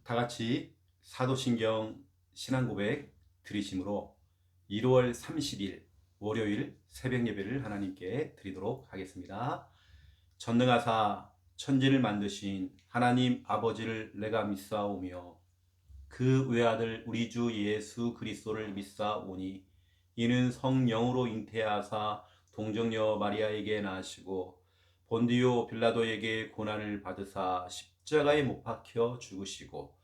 다 같이 사도신경 신앙고백 드리심으로 1월 30일 월요일 새벽 예배를 하나님께 드리도록 하겠습니다. 전능하사 천지를 만드신 하나님 아버지를 내가 믿사오며 그 외아들 우리 주 예수 그리스도를 믿사오니 이는 성령으로 잉태하사 동정녀 마리아에게 나시고 본디오 빌라도에게 고난을 받으사 십자가에 못 박혀 죽으시고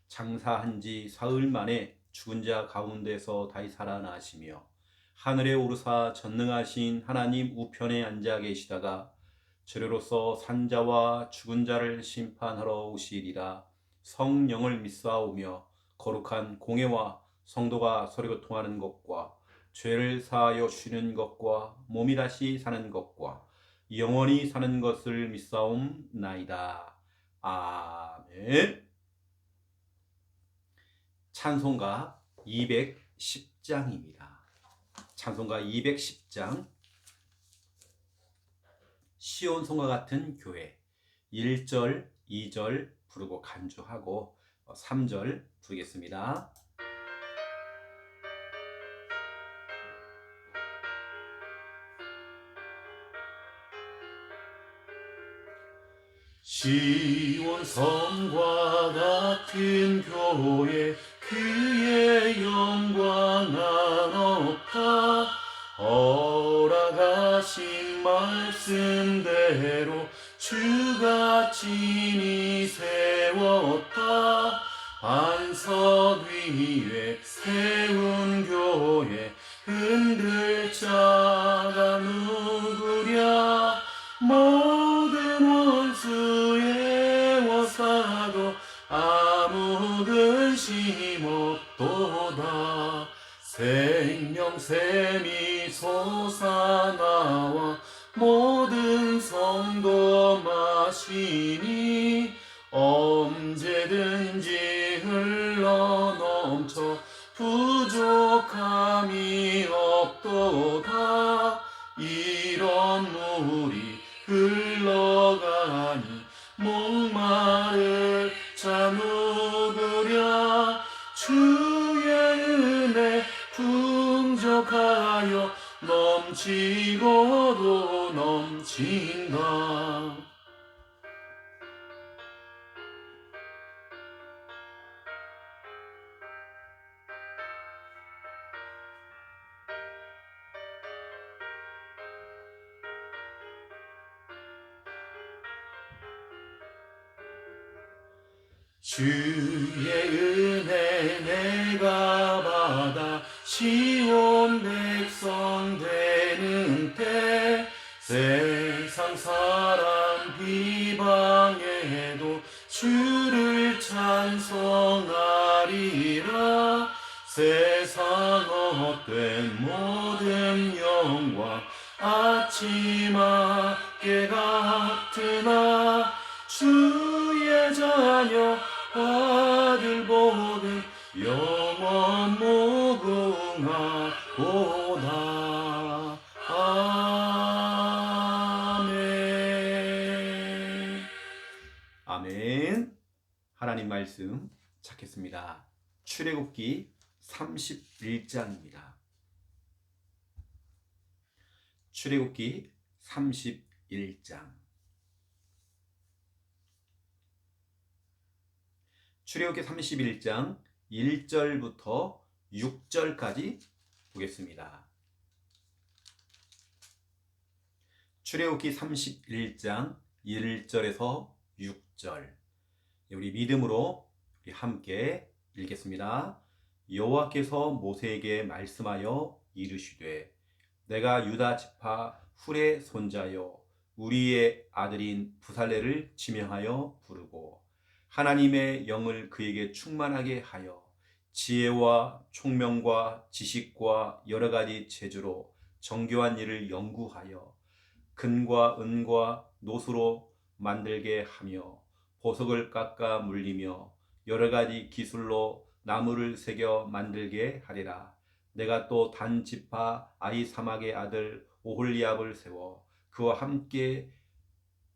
장사한 지 사흘 만에 죽은 자 가운데서 다시 살아나시며 하늘에 오르사 전능하신 하나님 우편에 앉아 계시다가 저리로서 산자와 죽은 자를 심판하러 오시리라. 성령을 믿사오며 거룩한 공회와 성도가 서로 교통하는 것과 죄를 사하여 쉬는 것과 몸이 다시 사는 것과 영원히 사는 것을 믿사옵나이다. 아멘. 찬송가 210장입니다. 찬송가 210장 시온성과 같은 교회 1절, 2절 부르고 간주하고 3절 부르겠습니다. 시온성과 같은 교회 그의 영광은 없다. 허락하신 말씀대로 주가 친히 세웠다. 반석 위에 세운 교회 흔들 자가 누구랴. 모든 원수의 워사도 아무 근심 없도다. 생명샘이 솟아나와 모든 성도 마시니 언제든지 흘러넘쳐 부족함이 없도다. 이런 물이 흘러가니 목마를 자 누구랴. 주의 은혜 풍족하여 넘치고도 넘친다. 주의 은혜 내가 받아 시온 백성 되는 때 세상 사람 비방해도 주를 찬송하리라. 세상 헛된 모든 영광 아침 학개 같으나 주의 자녀 아들 보는 영원 무궁하도다. 아멘. 아멘. 하나님 말씀 찾겠습니다. 출애굽기 31장입니다. 출애굽기 31장. 출애굽기 31장 1절부터 6절까지 보겠습니다. 출애굽기 31장 1절에서 6절. 우리 믿음으로 우리 함께 읽겠습니다. 여호와께서 모세에게 말씀하여 이르시되 내가 유다 지파 훌의 손자여 우리의 아들인 부살레를 지명하여 부르고 하나님의 영을 그에게 충만하게 하여 지혜와 총명과 지식과 여러 가지 재주로 정교한 일을 연구하여 금과 은과 노수로 만들게 하며 보석을 깎아 물리며 여러 가지 기술로 나무를 새겨 만들게 하리라. 내가 또 단 지파 아히사막의 아들 오홀리압을 세워 그와 함께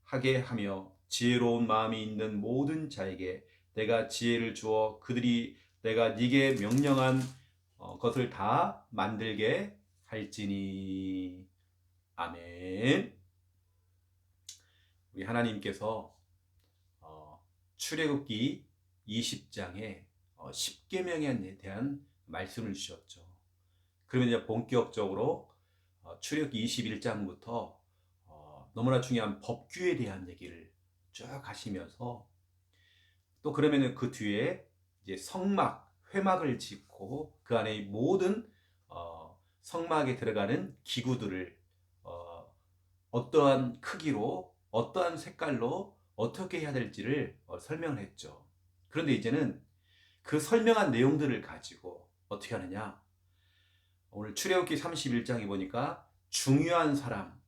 하게 하며 지혜로운 마음이 있는 모든 자에게 내가 지혜를 주어 그들이 내가 네게 명령한 것을 다 만들게 할지니. 아멘. 우리 하나님께서 출애굽기 20장에 10계명에 대한 말씀을 주셨죠. 그러면 이제 본격적으로 출애굽기 21장부터 너무나 중요한 법규에 대한 얘기를 쭉 하시면서 또 그러면은 그 뒤에 이제 성막, 회막을 짓고 그 안에 모든 성막에 들어가는 기구들을 어떠한 크기로 어떠한 색깔로 어떻게 해야 될지를 설명을 했죠. 그런데 이제는 그 설명한 내용들을 가지고 어떻게 하느냐? 오늘 출애굽기 31장에 보니까 중요한 사람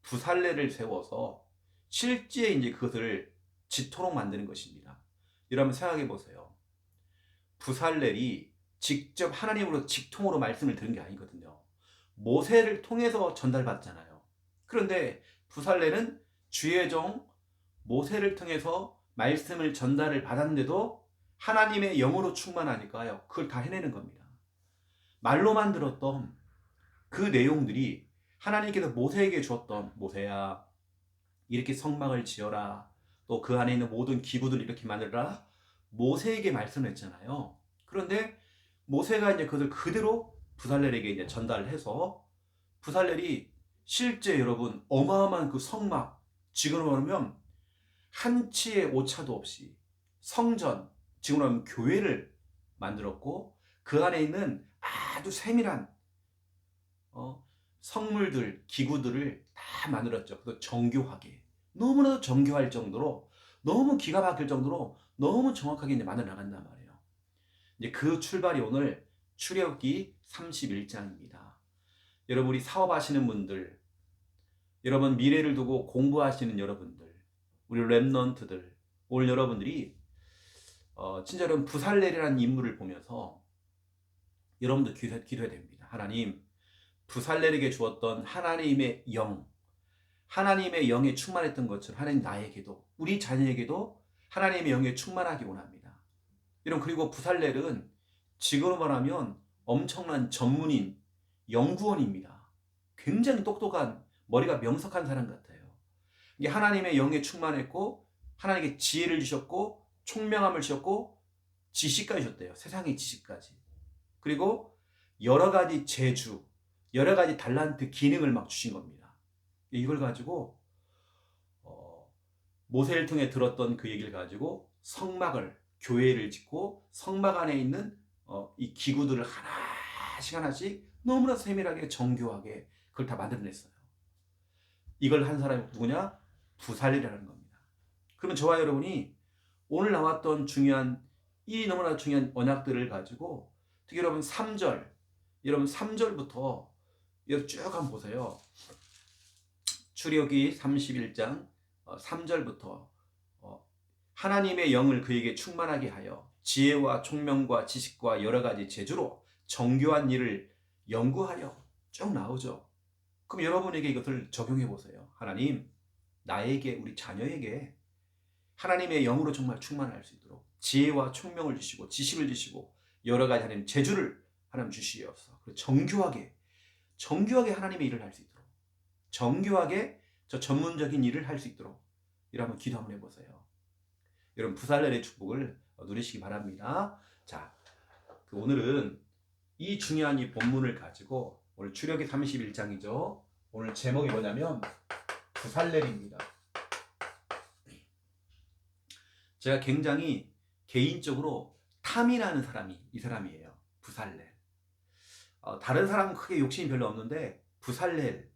부살레를 세워서 실제 이제 그것을 짓도록 만드는 것입니다. 여러분 생각해 보세요. 부살렐이 직접 하나님으로 직통으로 말씀을 들은 게 아니거든요. 모세를 통해서 전달받잖아요. 그런데 부살렐은 주의 종 모세를 통해서 말씀을 전달을 받았는데도 하나님의 영으로 충만하니까요. 그걸 다 해내는 겁니다. 말로만 들었던 그 내용들이 하나님께서 모세에게 주었던 모세야 이렇게 성막을 지어라 또 그 안에 있는 모든 기구들 이렇게 만들라 모세에게 말씀했잖아요. 그런데 모세가 이제 그것을 그대로 부살렐에게 이제 전달해서 부살렐이 실제 여러분 어마어마한 그 성막 지금으로 말하면 한치의 오차도 없이 성전 지금으로 하면 교회를 만들었고 그 안에 있는 아주 세밀한 성물들 기구들을 다 만들었죠. 그것도 정교하게 너무나도 정교할 정도로 너무 기가 막힐 정도로 너무 정확하게 이제 만들어 나간단 말이에요. 이제 그 출발이 오늘 출애굽기 31장입니다. 여러분 우리 사업하시는 분들, 여러분 미래를 두고 공부하시는 여러분들, 우리 랩넌트들, 오늘 여러분들이 진짜 여러분 부살렐이라는 인물을 보면서 여러분도 기도해야 됩니다. 하나님 부살렐에게 주었던 하나님의 영, 하나님의 영에 충만했던 것처럼 하나님 나에게도 우리 자녀에게도 하나님의 영에 충만하기 원합니다. 여러분 그리고 부살렐은 지금으로 말하면 엄청난 전문인, 연구원입니다. 굉장히 똑똑한 머리가 명석한 사람 같아요. 이게 하나님의 영에 충만했고 하나님께 지혜를 주셨고 총명함을 주셨고 지식까지 주셨대요. 세상의 지식까지. 그리고 여러 가지 재주, 여러 가지 달란트 기능을 막 주신 겁니다. 이걸 가지고 모세를 통해 들었던 그 얘기를 가지고 성막을 교회를 짓고 성막 안에 있는 이 기구들을 하나씩 너무나 세밀하게 정교하게 그걸 다 만들어냈어요. 이걸 한 사람이 누구냐? 부살렐이라는 겁니다. 그러면 저와 여러분이 오늘 나왔던 이 너무나 중요한 언약들을 가지고 특히 여러분 3절 여러분 3절부터 쭉 한번 보세요. 출애굽기 31장 3절부터 하나님의 영을 그에게 충만하게 하여 지혜와 총명과 지식과 여러 가지 재주로 정교한 일을 연구하여 쭉 나오죠. 그럼 여러분에게 이것을 적용해 보세요. 하나님 나에게 우리 자녀에게 하나님의 영으로 정말 충만할 수 있도록 지혜와 총명을 주시고 지식을 주시고 여러 가지 하나님 재주를 하나님 주시옵소서. 정교하게 하나님의 일을 할 수 있도록 정교하게 저 전문적인 일을 할 수 있도록 이러면 기도 한번 해보세요. 여러분 부살렐의 축복을 누리시기 바랍니다. 자, 오늘은 이 중요한 이 본문을 가지고 오늘 출애굽기 31장이죠. 오늘 제목이 뭐냐면 부살렐입니다. 제가 굉장히 개인적으로 탐이 나는 사람이 이 사람이에요. 부살렐. 다른 사람은 크게 욕심이 별로 없는데 부살렐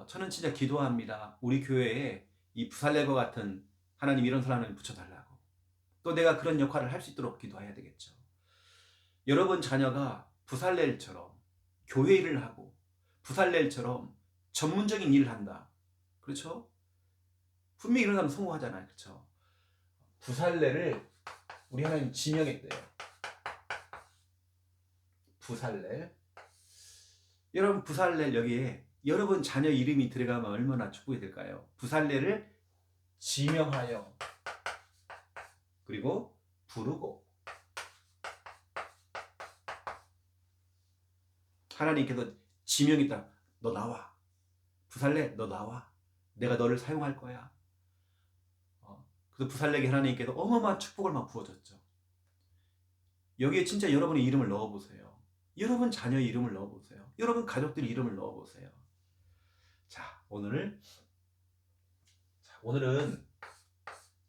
저는 진짜 기도합니다. 우리 교회에 이 부살렐과 같은 하나님 이런 사람을 붙여달라고. 또 내가 그런 역할을 할 수 있도록 기도해야 되겠죠. 여러분 자녀가 부살렐처럼 교회 일을 하고 부살렐처럼 전문적인 일을 한다. 그렇죠? 분명히 이런 사람 성공하잖아요. 그렇죠? 부살렐을 우리 하나님 지명했대요. 부살렐. 여러분 부살렐 여기에 여러분 자녀 이름이 들어가면 얼마나 축복이 될까요? 부살렐을 지명하여 그리고 부르고, 하나님께서 지명이 있다. 너 나와. 부살레 너 나와. 내가 너를 사용할 거야. 그래서 부살레에게 하나님께서 어마어마한 축복을 막 부어줬죠. 여기에 진짜 여러분의 이름을 넣어보세요. 여러분 자녀의 이름을 넣어보세요. 여러분 가족들의 이름을 넣어보세요. 자, 오늘은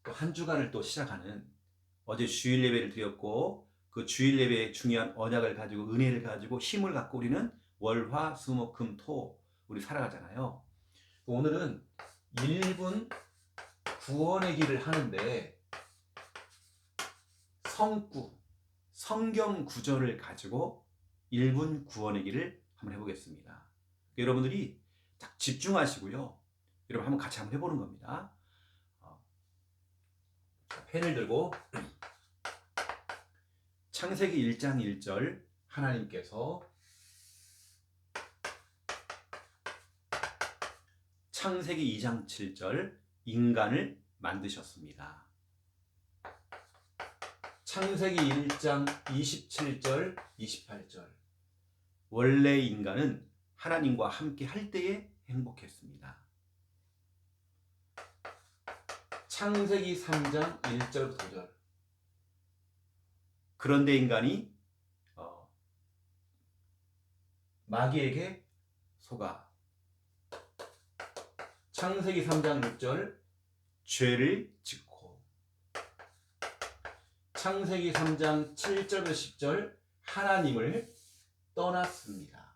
또 한 주간을 또 시작하는, 어제 주일 예배를 드렸고 그 주일 예배의 중요한 언약을 가지고, 은혜를 가지고, 힘을 갖고 우리는 월화 수목 금 토 우리 살아가잖아요. 오늘은 1분 구원의 길을 하는데 성경 구절을 가지고 1분 구원의 길을 한번 해보겠습니다. 여러분들이 딱 집중하시고요. 여러분 한번 같이 한번 해보는 겁니다. 펜을 들고 창세기 1장 1절, 하나님께서 창세기 2장 7절, 인간을 만드셨습니다. 창세기 1장 27절, 28절, 원래 인간은 하나님과 함께 할 때에 행복했습니다. 창세기 3장 1절부터 5절, 그런데 인간이 마귀에게 속아. 창세기 3장 6절, 죄를 짓고. 창세기 3장 7절부터 10절, 하나님을 떠났습니다.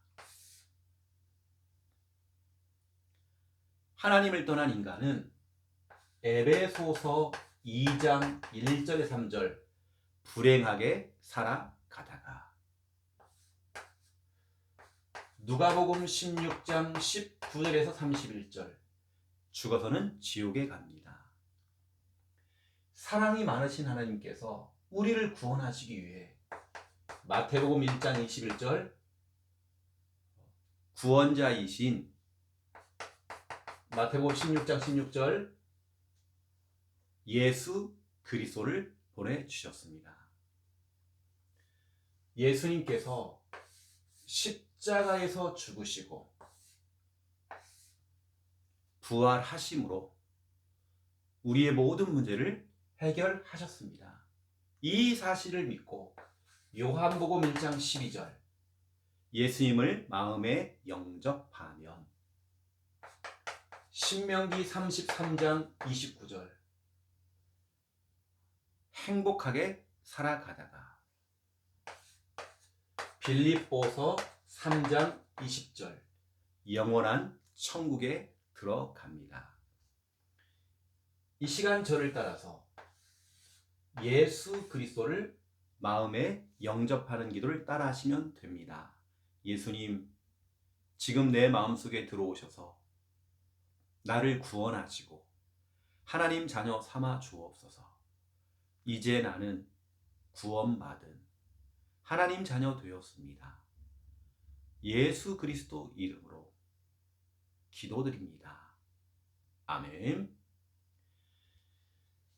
하나님을 떠난 인간은 에베소서 2장 1절에 3절, 불행하게 살아가다가, 누가복음 16장 19절에서 31절, 죽어서는 지옥에 갑니다. 사랑이 많으신 하나님께서 우리를 구원하시기 위해 마태복음 1장 21절, 구원자이신 마태복음 16장 16절, 예수 그리스도를 보내주셨습니다. 예수님께서 십자가에서 죽으시고 부활하심으로 우리의 모든 문제를 해결하셨습니다. 이 사실을 믿고 요한복음 1장 12절, 예수님을 마음에 영접하면, 신명기 33장 29절, 행복하게 살아가다가, 빌립보서 3장 20절, 영원한 천국에 들어갑니다. 이 시간 저를 따라서 예수 그리스도를 마음에 영접하는 기도를 따라 하시면 됩니다. 예수님, 지금 내 마음속에 들어오셔서 나를 구원하시고 하나님 자녀 삼아 주옵소서. 이제 나는 구원받은 하나님 자녀 되었습니다. 예수 그리스도 이름으로 기도드립니다. 아멘.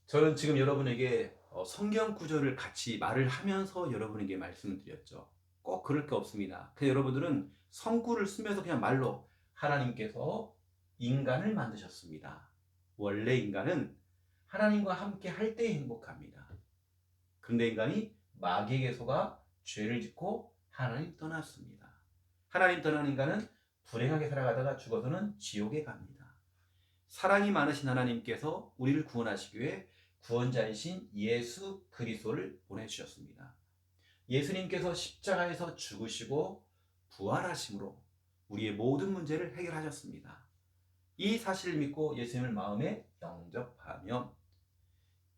저는 지금 여러분에게 성경 구절을 같이 말을 하면서 여러분에게 말씀을 드렸죠. 꼭 그럴 게 없습니다. 그냥 여러분들은 성구를 쓰면서 그냥 말로, 하나님께서 인간을 만드셨습니다. 원래 인간은 하나님과 함께 할 때 행복합니다. 그런데 인간이 마귀에게 속아 죄를 짓고 하나님 떠났습니다. 하나님 떠난 인간은 불행하게 살아가다가 죽어서는 지옥에 갑니다. 사랑이 많으신 하나님께서 우리를 구원하시기 위해 구원자이신 예수 그리스도를 보내주셨습니다. 예수님께서 십자가에서 죽으시고 부활하심으로 우리의 모든 문제를 해결하셨습니다. 이 사실을 믿고 예수님을 마음에 영접하면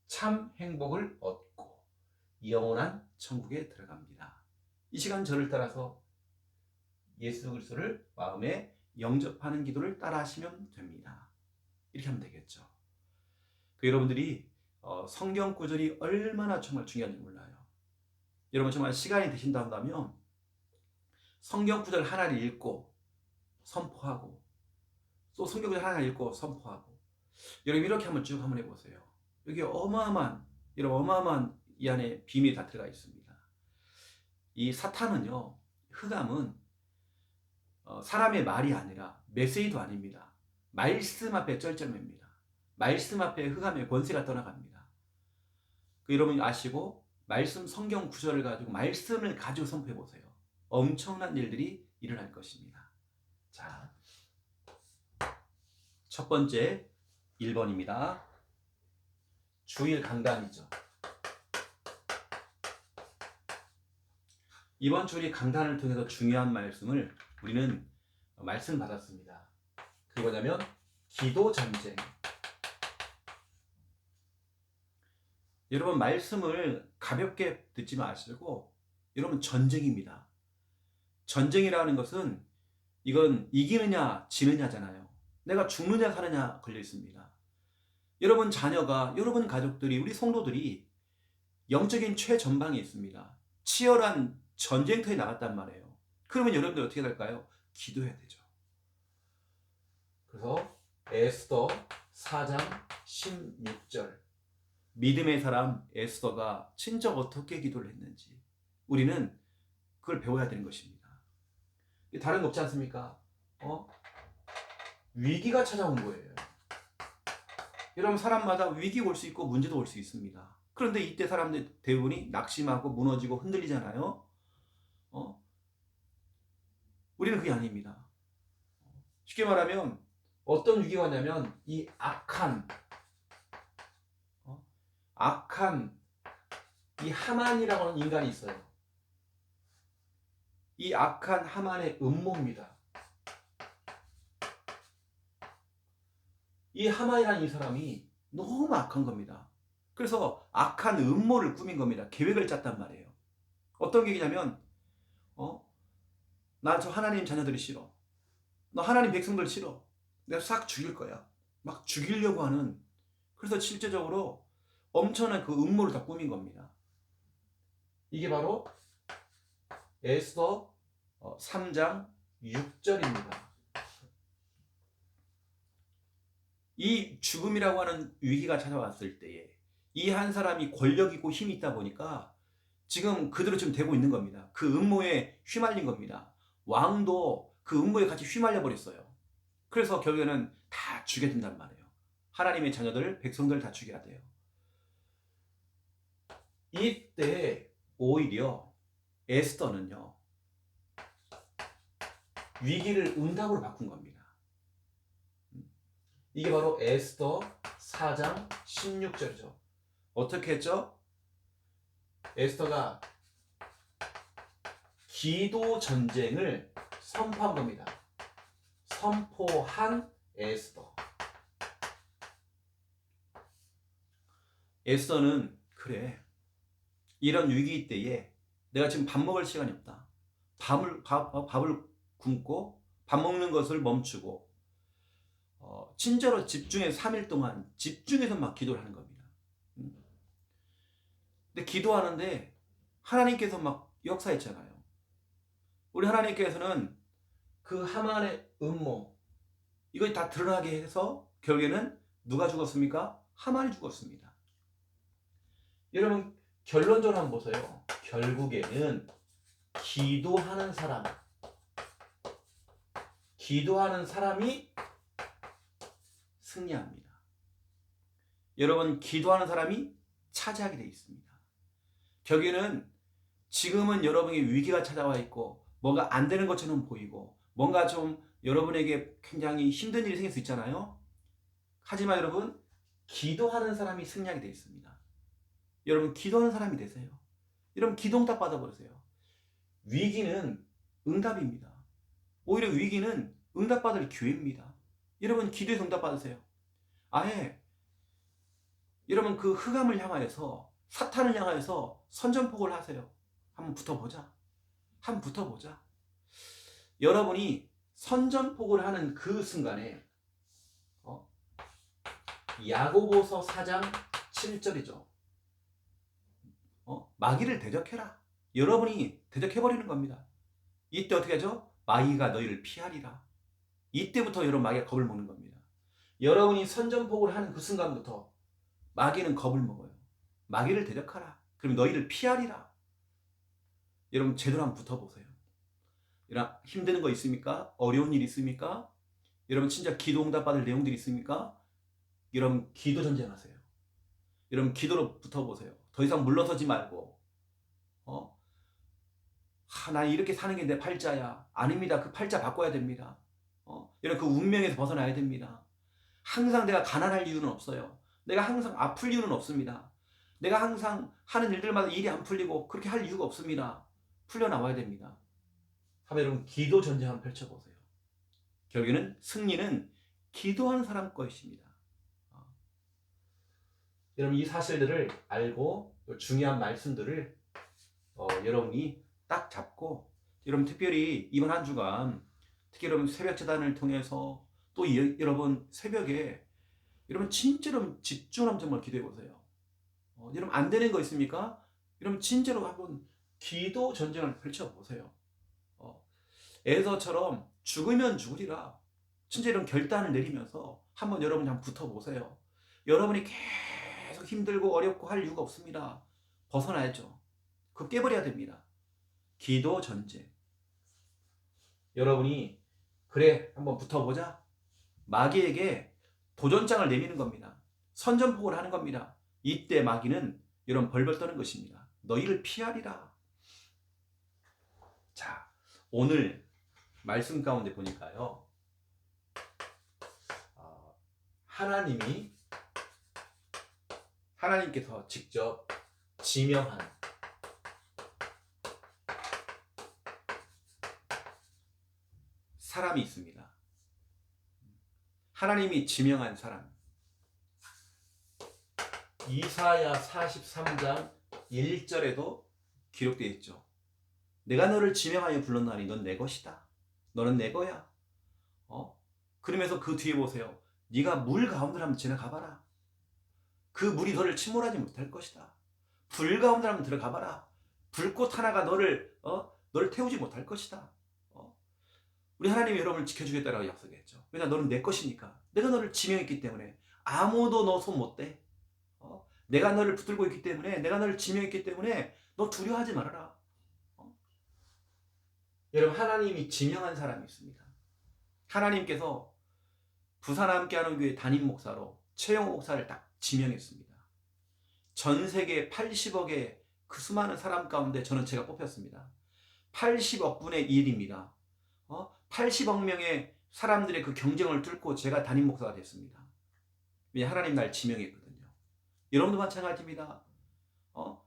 참 행복을 얻고 영원한 천국에 들어갑니다. 이 시간 저를 따라서 예수 그리스도를 마음에 영접하는 기도를 따라 하시면 됩니다. 이렇게 하면 되겠죠. 여러분들이 성경 구절이 얼마나 정말 중요한지 몰라요. 여러분 정말 시간이 되신다 한다면 성경 구절 하나를 읽고 선포하고, 또 성경 구절 하나를 읽고 선포하고, 여러분 이렇게 한번 쭉 한번 해보세요. 여기 어마어마한 이런 어마어마한 이 안에 비밀이 다 들어가 있습니다. 이 사탄은요, 흑암은 사람의 말이 아니라 메시지도 아닙니다. 말씀 앞에 쩔쩔맵니다. 말씀 앞에 흑암의 권세가 떠나갑니다. 여러분 아시고 말씀 성경 구절을 가지고 말씀을 가지고 선포해 보세요. 엄청난 일들이 일어날 것입니다. 자, 첫 번째 1번입니다. 주일 강단이죠. 이번 주일 강단을 통해서 중요한 말씀을 우리는 말씀을 받았습니다. 그게 뭐냐면 기도 전쟁. 여러분 말씀을 가볍게 듣지 마시고 여러분 전쟁입니다. 전쟁이라는 것은 이건 이기느냐 지느냐잖아요. 내가 죽느냐 사느냐 걸려 있습니다. 여러분 자녀가, 여러분 가족들이, 우리 성도들이 영적인 최전방에 있습니다. 치열한 전쟁터에 나갔단 말이에요. 그러면 여러분들 어떻게 될까요? 기도해야 되죠. 그래서 에스더 4장 16절 믿음의 사람 에스더가 진짜 어떻게 기도를 했는지 우리는 그걸 배워야 되는 것입니다. 다른 거 없지 않습니까? 위기가 찾아온 거예요. 여러분 사람마다 위기가 올 수 있고 문제도 올 수 있습니다. 그런데 이때 사람들 대부분이 낙심하고 무너지고 흔들리잖아요. 우리는 그게 아닙니다. 쉽게 말하면 어떤 위기가 왔냐면 이 악한 이 하만이라고 하는 인간이 있어요. 이 악한 하만의 음모입니다. 이 하만이라는 이 사람이 너무 악한 겁니다. 그래서 악한 음모를 꾸민 겁니다. 계획을 짰단 말이에요. 어떤 계획이냐면 나 저 하나님 자녀들이 싫어. 너 하나님 백성들 싫어. 내가 싹 죽일 거야. 막 죽이려고 하는, 그래서 실제적으로 엄청난 그 음모를 다 꾸민 겁니다. 이게 바로 에스더 3장 6절입니다. 이 죽음이라고 하는 위기가 찾아왔을 때에 이 한 사람이 권력 있고 힘이 있다 보니까 지금 그대로 지금 되고 있는 겁니다. 그 음모에 휘말린 겁니다. 왕도 그 음모에 같이 휘말려 버렸어요. 그래서 결국에는 다 죽여야 된단 말이에요. 하나님의 자녀들, 백성들 다 죽여야 돼요. 이때 오히려 에스더는요, 위기를 응답으로 바꾼 겁니다. 이게 바로 에스더 4장 16절이죠. 어떻게 했죠? 에스더가 기도 전쟁을 선포한 겁니다. 선포한 에스더. 에스더는 그래, 이런 위기 때에 내가 지금 밥 먹을 시간이 없다. 밥을 굶고 밥 먹는 것을 멈추고 진짜로 집중해서 3일 동안 집중해서 막 기도를 하는 겁니다. 근데 기도하는데 하나님께서 막 역사했잖아요. 우리 하나님께서는 그 하만의 음모 이걸 다 드러나게 해서 결국에는 누가 죽었습니까? 하만이 죽었습니다. 여러분 결론적으로 한번 보세요. 결국에는 기도하는 사람이 승리합니다. 여러분 기도하는 사람이 차지하게 되어 있습니다. 결국에는 지금은 여러분에게 위기가 찾아와 있고 뭔가 안 되는 것처럼 보이고 뭔가 좀 여러분에게 굉장히 힘든 일이 생길 수 있잖아요. 하지만 여러분 기도하는 사람이 승리하게 되어 있습니다. 여러분 기도하는 사람이 되세요. 여러분 기도응답 받아버리세요. 위기는 응답입니다. 오히려 위기는 응답받을 기회입니다. 여러분 기도에서 응답 받으세요. 아예 여러분 그 흑암을 향하여서, 사탄을 향하여서 선전포고를 하세요. 한번 붙어보자. 여러분이 선전포고를 하는 그 순간에 야고보서 4장 7절이죠. 마귀를 대적해라. 여러분이 대적해버리는 겁니다. 이때 어떻게 하죠? 마귀가 너희를 피하리라. 이때부터 여러분 마귀가 겁을 먹는 겁니다. 여러분이 선전포고를 하는 그 순간부터 마귀는 겁을 먹어요. 마귀를 대적하라. 그럼 너희를 피하리라. 여러분 제대로 한번 붙어보세요. 여러분 힘드는 거 있습니까? 어려운 일 있습니까? 여러분 진짜 기도 응답 받을 내용들이 있습니까? 여러분 기도 전쟁하세요. 여러분 기도로 붙어보세요. 더 이상 물러서지 말고 나 이렇게 사는 게 내 팔자야. 아닙니다. 그 팔자 바꿔야 됩니다. 여러분 그 운명에서 벗어나야 됩니다. 항상 내가 가난할 이유는 없어요. 내가 항상 아플 이유는 없습니다. 내가 항상 하는 일들마다 일이 안 풀리고 그렇게 할 이유가 없습니다. 풀려나와야 됩니다. 한번 여러분 기도 전쟁 한번 펼쳐보세요. 결국에는 승리는 기도하는 사람 것입니다. 여러분 이 사실들을 알고 중요한 말씀들을 여러분이 딱 잡고 여러분 특별히 이번 한 주간 특히 여러분 새벽 재단을 통해서 또 여러분 새벽에 여러분 진짜로 집중하면 정말 기도해 보세요. 여러분 안 되는 거 있습니까? 여러분 진짜로 한번 기도 전쟁을 펼쳐 보세요. 에서처럼 죽으면 죽으리라. 진짜 이런 결단을 내리면서 한번 여러분이 한번 붙어 보세요. 여러분이 계속 힘들고 어렵고 할 이유가 없습니다. 벗어나야죠. 그거 깨버려야 됩니다. 기도 전쟁. 여러분이 그래 한번 붙어보자. 마귀에게 도전장을 내미는 겁니다. 선전포고를 하는 겁니다. 이때 마귀는 여러분 벌벌 떠는 것입니다. 너희를 피하리라. 자, 오늘 말씀 가운데 보니까요. 하나님께서 직접 지명한 사람이 있습니다. 하나님이 지명한 사람. 이사야 43장 1절에도 기록되어 있죠. 내가 너를 지명하여 불렀나니 넌 내 것이다. 너는 내 거야. 그러면서 그 뒤에 보세요. 네가 물 가운데로 한번 지나가봐라. 그 물이 너를 침몰하지 못할 것이다. 불 가운데로 한번 들어가봐라. 불꽃 하나가 너를 태우지 못할 것이다. 우리 하나님이 여러분을 지켜주겠다라고 약속했죠. 왜냐 너는 내 것이니까. 내가 너를 지명했기 때문에 아무도 너 손 못 대. 내가 너를 붙들고 있기 때문에 내가 너를 지명했기 때문에 너 두려워하지 말아라. 여러분 하나님이 지명한 사람이 있습니다. 하나님께서 부산 함께하는 교회 담임 목사로 최영호 목사를 딱 지명했습니다. 전 세계 80억의 그 수많은 사람 가운데 저는 제가 뽑혔습니다. 80억 분의 1입니다. 80억 명의 사람들의 그 경쟁을 뚫고 제가 담임 목사가 됐습니다. 하나님 날 지명했거든요. 여러분도 마찬가지입니다.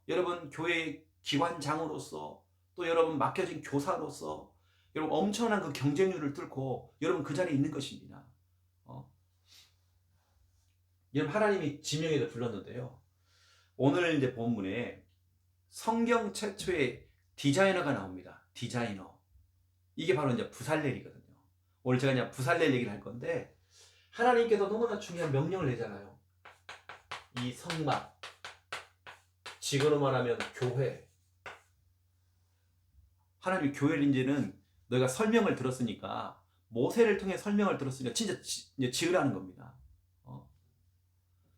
여러분 교회 기관장으로서 또 여러분 맡겨진 교사로서 여러분 엄청난 그 경쟁률을 뚫고 여러분 그 자리에 있는 것입니다. 여러분 하나님이 지명해서 불렀는데요. 오늘 이제 본문에 성경 최초의 디자이너가 나옵니다. 디자이너. 이게 바로 이제 부살렐이거든요. 오늘 제가 이제 부살렐 얘기를 할 건데 하나님께서 너무나 중요한 명령을 내잖아요. 이 성막, 지금으로 말하면 교회. 하나님이 교회를 이제는 너희가 설명을 들었으니까 모세를 통해 설명을 들었으니까 진짜 이제 지으라는 겁니다.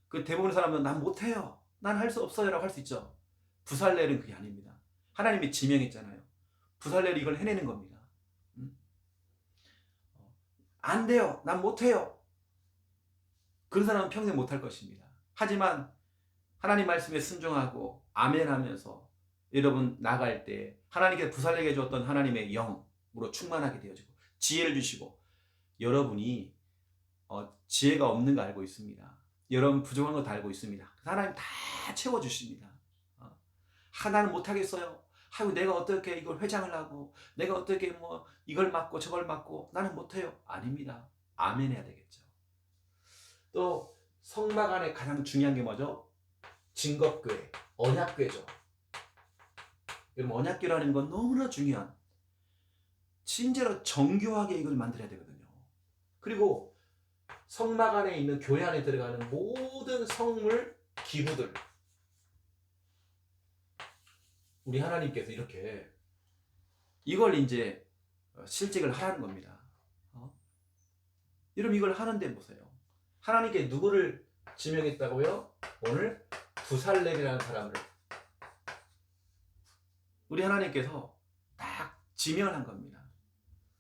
그 대부분의 사람은 난 못해요. 난 할 수 없어요 라고 할 수 있죠. 부살렐은 그게 아닙니다. 하나님이 지명했잖아요. 부살렐이 이걸 해내는 겁니다. 안 돼요. 난 못해요. 그런 사람은 평생 못할 것입니다. 하지만 하나님 말씀에 순종하고 아멘 하면서 여러분 나갈 때 하나님께서 부살렐에게 주었던 하나님의 영으로 충만하게 되어지고 지혜를 주시고 여러분이 지혜가 없는 거 알고 있습니다. 여러분 부족한 거 다 알고 있습니다. 하나님 다 채워주십니다. 하나는 못하겠어요. 아유 내가 어떻게 이걸 회장을 하고 내가 어떻게 뭐 이걸 맡고 저걸 맡고 나는 못해요. 아닙니다. 아멘 해야 되겠죠. 또 성막 안에 가장 중요한 게 뭐죠? 증거교회, 언약교회죠. 여러분 언약교회라는 건 너무나 중요한 진짜로 정교하게 이걸 만들어야 되거든요. 그리고 성막 안에 있는 교회 안에 들어가는 모든 성물, 기구들 우리 하나님께서 이렇게 이걸 이제 실직을 하라는 겁니다. 여러분 이걸 하는데 보세요. 하나님께 누구를 지명했다고요? 오늘 부살렐이라는 사람을 우리 하나님께서 딱 지명한 겁니다.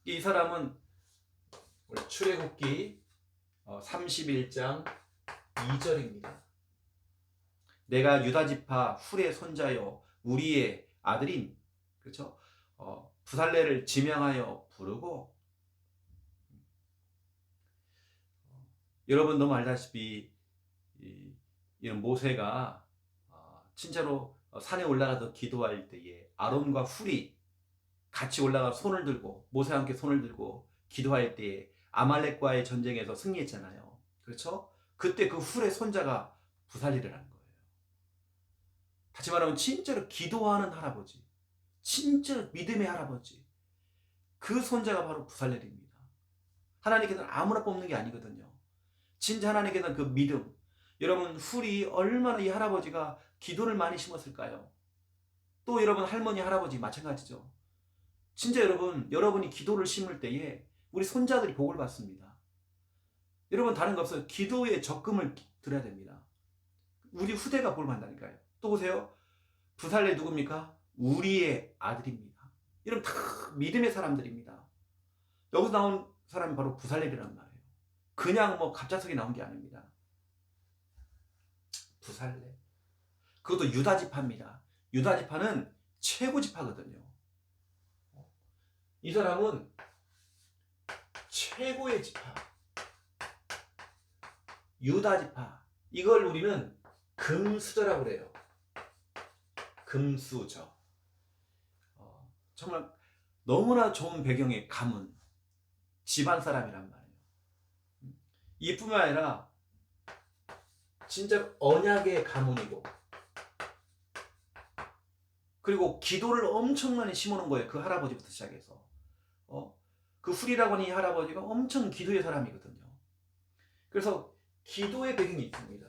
이 사람은 우리 출애굽기 31장 2절입니다. 내가 유다 지파 훌의 손자요 우리의 아들인, 그렇죠? 부살렐을 지명하여 부르고, 여러분 너무 알다시피 이런 모세가 진짜로 산에 올라가서 기도할 때에 아론과 훌이 같이 올라가 손을 들고, 모세와 함께 손을 들고 기도할 때에 아말렉과의 전쟁에서 승리했잖아요. 그렇죠? 그때 그 훌의 손자가 부살렐이라는 거예요. 다시 말하면 진짜로 기도하는 할아버지, 진짜 믿음의 할아버지, 그 손자가 바로 부살렐입니다. 하나님께서는 아무나 뽑는 게 아니거든요. 진짜 하나님께서는 그 믿음, 여러분 훌이 얼마나 이 할아버지가 기도를 많이 심었을까요? 또 여러분 할머니 할아버지 마찬가지죠. 진짜 여러분이 기도를 심을 때에 우리 손자들이 복을 받습니다. 여러분 다른 거 없어요. 기도에 적금을 들여야 됩니다. 우리 후대가 복을 받는다니까요. 또 보세요. 부살렐 누굽니까? 우리의 아들입니다. 이런 다 믿음의 사람들입니다. 여기서 나온 사람이 바로 부살렐이란 말이에요. 그냥 뭐 갑작스럽게 나온 게 아닙니다. 부살렐. 그것도 유다 지파입니다. 유다 지파는 최고 지파거든요. 이 사람은 최고의 지파. 유다 지파. 이걸 우리는 금수저라고 그래요. 금수저. 정말 너무나 좋은 배경의 가문, 집안 사람이란 말이에요. 이뿐만 아니라 진짜 언약의 가문이고, 그리고 기도를 엄청 많이 심어놓은 거예요. 그 할아버지부터 시작해서. 그 훌이라고 하는 이 할아버지가 엄청 기도의 사람이거든요. 그래서 기도의 배경이 있습니다.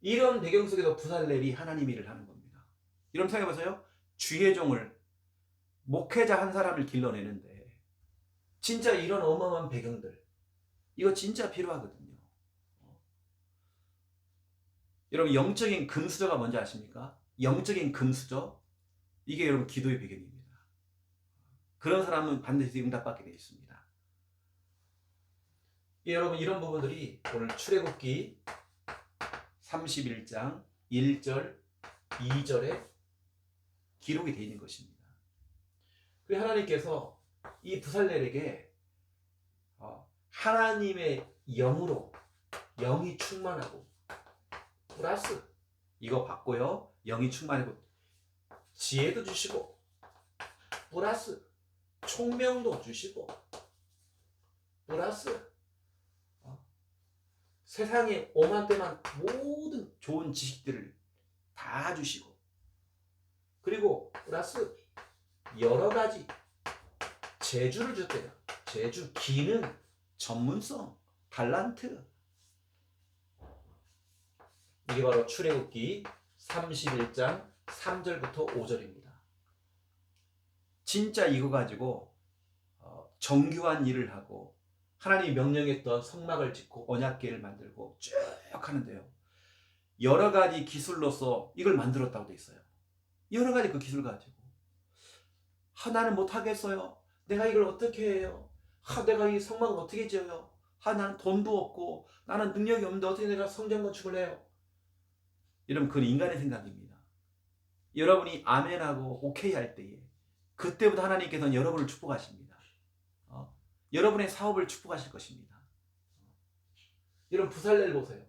이런 배경 속에서 부살렐이 하나님 일을 하는 겁니다. 여러분 생각해보세요. 주의 종을, 목회자 한 사람을 길러내는데 진짜 이런 어마어마한 배경들, 이거 진짜 필요하거든요. 여러분 영적인 금수저가 뭔지 아십니까? 영적인 금수저, 이게 여러분 기도의 배경입니다. 그런 사람은 반드시 응답받게 되어 있습니다. 여러분 이런 부분들이 오늘 출애굽기 31장 1절 2절에 기록이 되어 있는 것입니다. 그래서 하나님께서 이 부살렐에게 하나님의 영으로, 영이 충만하고, 플러스 이거 받고요, 영이 충만하고 지혜도 주시고, 플러스 총명도 주시고, 플러스 세상에 오만때만 모든 좋은 지식들을 다 주시고, 그리고 플러스 여러 가지 재주를 줬대요. 재주, 기능, 전문성, 달란트. 이게 바로 출애굽기 31장 3절부터 5절입니다. 진짜 이거 가지고 정교한 일을 하고 하나님이 명령했던 성막을 짓고 언약궤를 만들고 쭉 하는데요. 여러 가지 기술로서 이걸 만들었다고 돼 있어요. 여러 가지 그 기술 가지고. 나는 못하겠어요. 내가 이걸 어떻게 해요? 내가 이 성막을 어떻게 지어요? 나는 돈도 없고 나는 능력이 없는데 어떻게 내가 성전 건축을 해요? 여러분 그건 인간의 생각입니다. 여러분이 아멘하고 오케이 할 때에 그때부터 하나님께서는 여러분을 축복하십니다. 여러분의 사업을 축복하실 것입니다. 여러분 부살렐 보세요.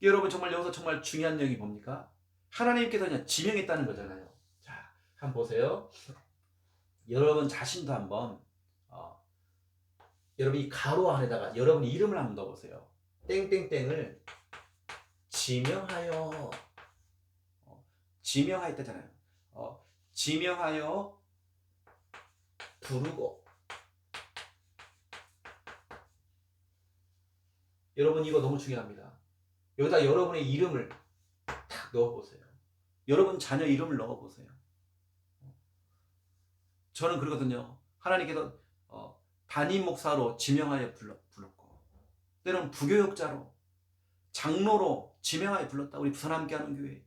여러분 정말 여기서 정말 중요한 내용이 뭡니까? 하나님께서 그냥 지명했다는 거잖아요. 자, 한번 보세요. 여러분 자신도 한번 여러분 이 가로 안에다가 여러분 이름을 한번 넣어보세요. 땡땡땡을 지명하여, 지명하였다잖아요. 지명하여 부르고. 여러분 이거 너무 중요합니다. 여기다 여러분의 이름을 딱 넣어보세요. 여러분 자녀 이름을 넣어보세요. 저는 그러거든요. 하나님께서 담임 목사로 지명하여 불렀고, 때로는 부교역자로, 장로로 지명하여 불렀다. 우리 부산 함께하는 교회.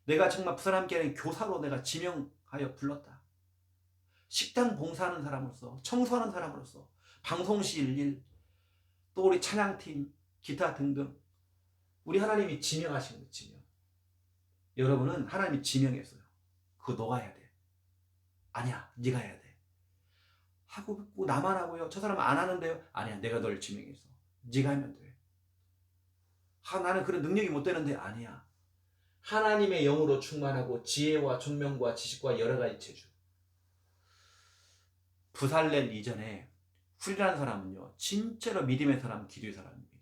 내가 정말 부산 함께하는 교사로 내가 지명하여 불렀다. 식당 봉사하는 사람으로서, 청소하는 사람으로서, 방송실 일, 또 우리 찬양팀, 기타 등등 우리 하나님이 지명하신 거예요. 지명. 여러분은 하나님이 지명했어요. 그거 너가 해야 돼. 아니야, 네가 해야 돼. 하고 있고 나만 하고요. 저 사람은 안 하는데요. 아니야, 내가 널 지명했어. 네가 하면 돼. 나는 그런 능력이 못 되는데. 아니야. 하나님의 영으로 충만하고 지혜와 총명과 지식과 여러 가지 체주. 부살렐 이전에 훌이라는 사람은요, 진짜로 믿음의 사람, 기도의 사람입니다.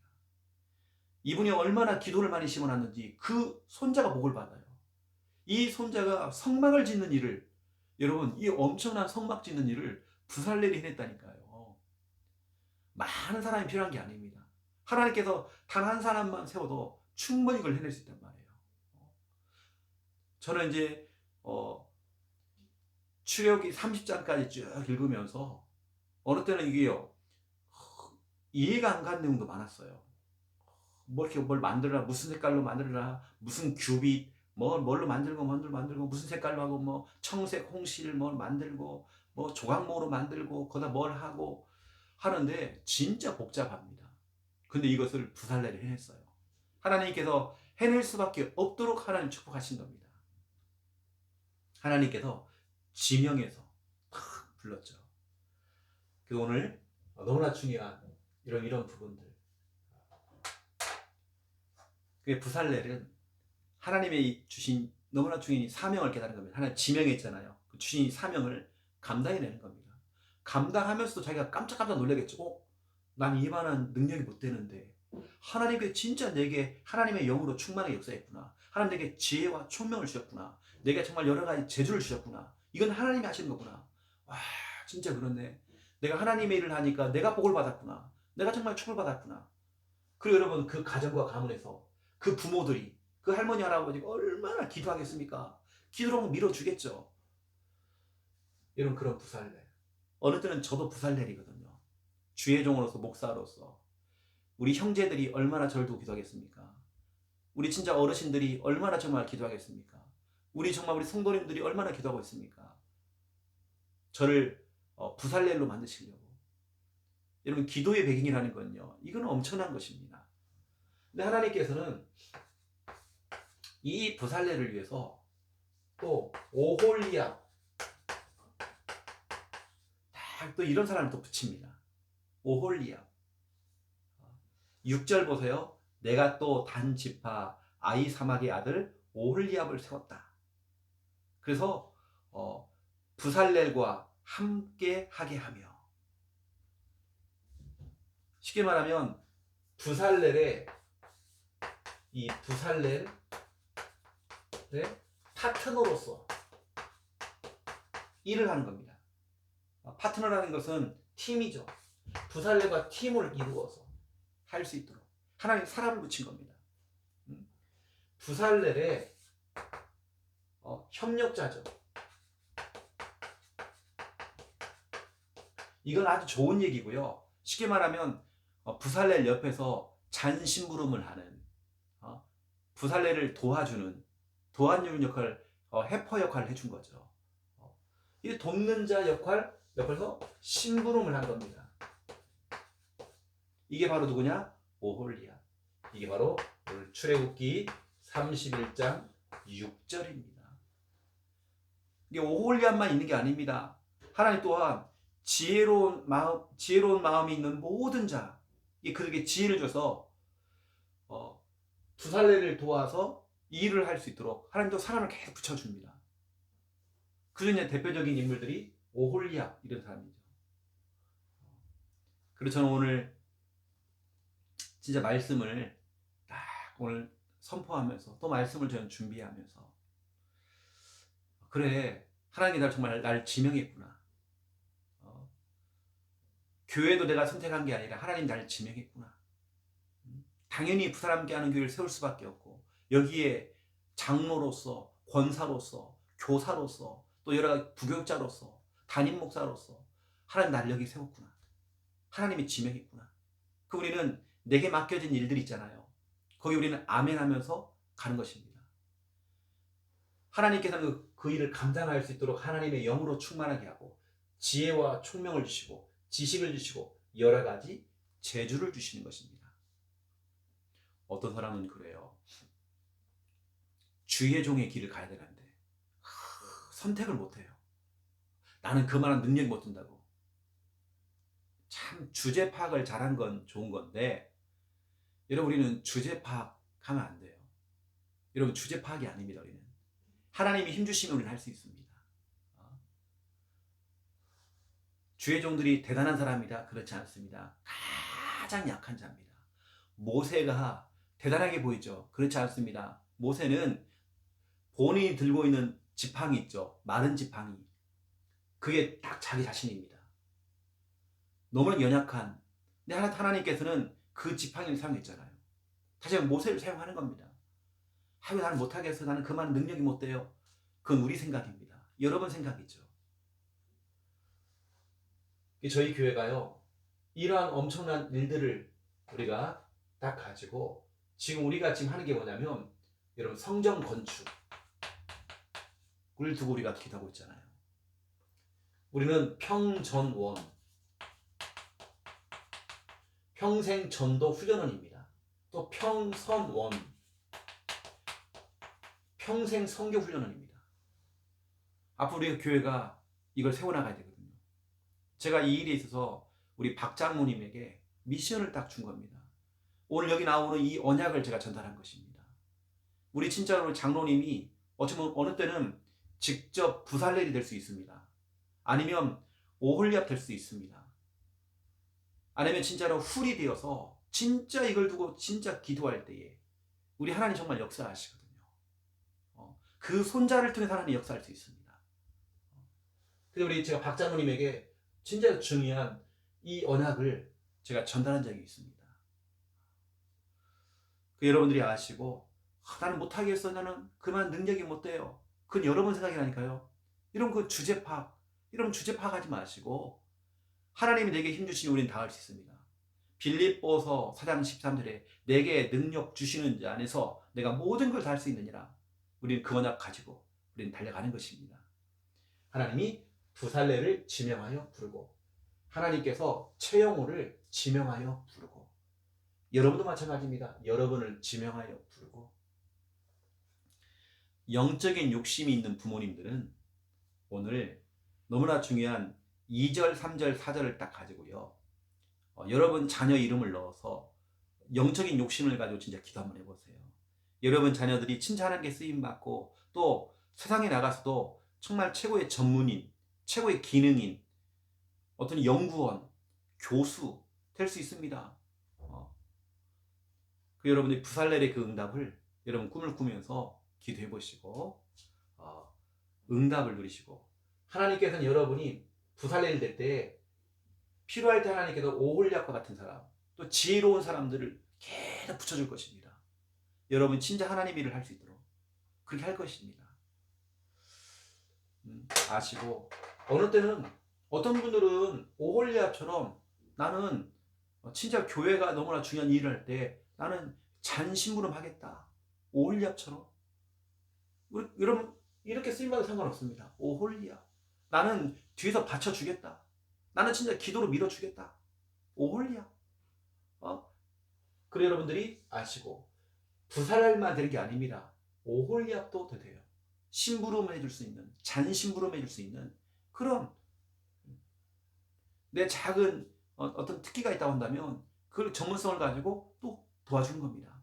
이분이 얼마나 기도를 많이 심어놨는지 그 손자가 복을 받아요. 이 손자가 성막을 짓는 일을, 여러분, 이 엄청난 성막 짓는 일을 부살렐이 해냈다니까요. 많은 사람이 필요한 게 아닙니다. 하나님께서 단 한 사람만 세워도 충분히 그걸 해낼 수 있단 말이에요. 저는 이제 출애굽기 30장까지 쭉 읽으면서 어느 때는 이게요, 이해가 안 가는 내용도 많았어요. 뭐 이렇게 뭘 만들어라, 무슨 색깔로 만들어라, 무슨 규빗, 뭘로 만들고 무슨 색깔로 하고, 뭐 청색 홍실 뭘 만들고, 뭐 조각목으로 만들고, 거기다 뭘 하고 하는데 진짜 복잡합니다. 근데 이것을 부살렐이 해냈어요. 하나님께서 해낼 수밖에 없도록 하나님 축복하신 겁니다. 하나님께서 지명해서 탁 불렀죠. 그 오늘 너무나 중요한 이런 부분들. 그 부살렐은 하나님의 주신 너무나 중요한 사명을 깨달은 겁니다. 하나님 지명했잖아요. 그 주신 사명을 감당해내는 겁니다. 감당하면서도 자기가 깜짝깜짝 놀라겠죠. 난 이만한 능력이 못 되는데 하나님께 진짜 내게 하나님의 영으로 충만하게 역사했구나. 하나님 내게 지혜와 총명을 주셨구나. 내게 정말 여러 가지 재주를 주셨구나. 이건 하나님이 하시는 거구나. 와, 진짜 그렇네. 내가 하나님의 일을 하니까 내가 복을 받았구나. 내가 정말 축복을 받았구나. 그리고 여러분, 그 가정과 가문에서 그 부모들이, 그 할머니 할아버지가 얼마나 기도하겠습니까? 기도로 밀어주겠죠. 여러분, 그런 부살렐. 어느 때는 저도 부살렐이거든요. 주의 종으로서, 목사로서 우리 형제들이 얼마나 저를 두고 기도하겠습니까? 우리 진짜 어르신들이 얼마나 정말 기도하겠습니까? 우리 성도님들이 얼마나 기도하고 있습니까? 저를 부살렐로 만드시려고. 여러분, 기도의 배경이라는 건요, 이건 엄청난 것입니다. 근데 하나님께서는 이 부살렐을 위해서 또 오홀리압, 또 이런 사람을 또 붙입니다. 오홀리압. 6절 보세요. 내가 또 단 지파 아히사막의 아들 오홀리압을 세웠다. 그래서 부살렐과 함께 하게 하며, 쉽게 말하면 부살렐의 파트너로서 일을 하는 겁니다. 파트너라는 것은 팀이죠. 부살렐과 팀을 이루어서 할 수 있도록 하나님 사람을 붙인 겁니다. 부살렐의 협력자죠. 이건 아주 좋은 얘기고요. 쉽게 말하면 부살렐 옆에서 잔심부름을 하는, 부살렐을 도와주는 역할, 해퍼 역할을 해준 거죠. 이 돕는 자 역할, 옆에서 심부름을 한 겁니다. 이게 바로 누구냐? 오홀리압. 이게 바로 오늘 출애굽기 31장 6절입니다. 이게 오홀리압만 있는 게 아닙니다. 하나님 또한 지혜로운 마음이 있는 모든 자, 그에게 지혜를 줘서 부살렐을 도와서 일을 할 수 있도록 하나님도 사람을 계속 붙여줍니다. 그 중에 대표적인 인물들이 오홀리압, 이런 사람이죠. 그래서 저는 오늘 진짜 말씀을 딱 오늘 선포하면서, 또 말씀을 저는 준비하면서, 그래, 하나님이 정말 나를 지명했구나. 교회도 내가 선택한 게 아니라 하나님 나를 지명했구나. 당연히 부산 함께하는 교회를 세울 수밖에 없고, 여기에 장로로서, 권사로서, 교사로서, 또 여러 가지 부교육자로서, 담임 목사로서 하나님 나를 여기 세웠구나. 하나님이 지명했구나. 그 우리는 내게 맡겨진 일들 있잖아요. 거기 우리는 아멘 하면서 가는 것입니다. 하나님께서는 그 일을 감당할 수 있도록 하나님의 영으로 충만하게 하고 지혜와 총명을 주시고 지식을 주시고 여러 가지 재주를 주시는 것입니다. 어떤 사람은 그래요. 주의 종의 길을 가야 되는데 선택을 못해요. 나는 그만한 능력이 못 든다고. 참 주제 파악을 잘한 건 좋은 건데 여러분 우리는 주제 파악하면 안 돼요. 여러분 주제 파악이 아닙니다. 우리는 하나님이 힘주시면 우리는 할 수 있습니다. 주의 종들이 대단한 사람이다? 그렇지 않습니다. 가장 약한 자입니다. 모세가 대단하게 보이죠? 그렇지 않습니다. 모세는 본인이 들고 있는 지팡이 있죠? 마른 지팡이. 그게 딱 자기 자신입니다. 너무나 연약한. 근데 하나님께서는 그 지팡이를 사용했잖아요. 다시 한번 모세를 사용하는 겁니다. 왜 나는 못하겠어? 나는 그만 능력이 못 돼요. 그건 우리 생각입니다. 여러분 생각이죠. 저희 교회가요, 이러한 엄청난 일들을 우리가 딱 가지고 지금 우리가 지금 하는 게 뭐냐면 여러분 성전 건축을 두고 우리가 기도하고 있잖아요. 우리는 평전원 평생전도 훈련원입니다. 또 평선원 평생 선교 훈련원입니다. 앞으로 우리 교회가 이걸 세워나가야 되거든요. 제가 이 일에 있어서 우리 박 장모님에게 미션을 딱 준 겁니다. 오늘 여기 나오는 이 언약을 제가 전달한 것입니다. 우리 진짜로 장로님이 어쩌면 어느 때는 직접 부살렐이 될 수 있습니다. 아니면 오홀리압 될 수 있습니다. 아니면 진짜로 훌이 되어서 진짜 이걸 두고 진짜 기도할 때에 우리 하나님 정말 역사하시거든요. 그 손자를 통해 하나님 역사할 수 있습니다. 그래서 우리 제가 박 장모님에게 진짜 중요한 이 언약을 제가 전달한 적이 있습니다. 여러분들이 아시고 나는 못하겠어. 나는 그만 능력이 못 돼요. 그건 여러분 생각이라니까요. 이런 그 주제 파악, 이런 주제 파악하지 마시고 하나님이 내게 힘 주시니 우리는 다 할 수 있습니다. 빌립보서 4장 13절에 내게 능력 주시는 자 안에서 내가 모든 걸 다 할 수 있느니라. 우리는 그 언약 가지고 우리는 달려가는 것입니다. 하나님이 부살레를 지명하여 부르고 하나님께서 최영호를 지명하여 부르고 여러분도 마찬가지입니다. 여러분을 지명하여 부르고 영적인 욕심이 있는 부모님들은 오늘 너무나 중요한 2절, 3절, 4절을 딱 가지고요. 여러분 자녀 이름을 넣어서 영적인 욕심을 가지고 진짜 기도 한번 해보세요. 여러분 자녀들이 진짜 하나님께 쓰임받고 또 세상에 나가서도 정말 최고의 전문인, 최고의 기능인, 어떤 연구원, 교수 될 수 있습니다. 여러분들이 부살렐의 그 응답을 여러분 꿈을 꾸면서 기도해 보시고 응답을 누리시고 하나님께서는 여러분이 부살렐 될 때 필요할 때 하나님께서 오홀리압과 같은 사람 또 지혜로운 사람들을 계속 붙여줄 것입니다. 여러분 진짜 하나님 일을 할 수 있도록 그렇게 할 것입니다. 아시고 어느 때는 어떤 분들은 오홀리압처럼 나는 진짜 교회가 너무나 중요한 일을 할 때 나는 잔심부름 하겠다. 오홀리압처럼. 여러분 이렇게 쓰임받아도 상관없습니다. 오홀리압. 나는 뒤에서 받쳐주겠다. 나는 진짜 기도로 밀어주겠다. 오홀리압. 그래 여러분들이 아시고 부살렐만 되는 게 아닙니다. 오홀리압도 돼요. 심부름 해줄 수 있는 잔심부름 해줄 수 있는 그런 내 작은 어떤 특기가 있다고 한다면 그 전문성을 가지고 또 도와주는 겁니다.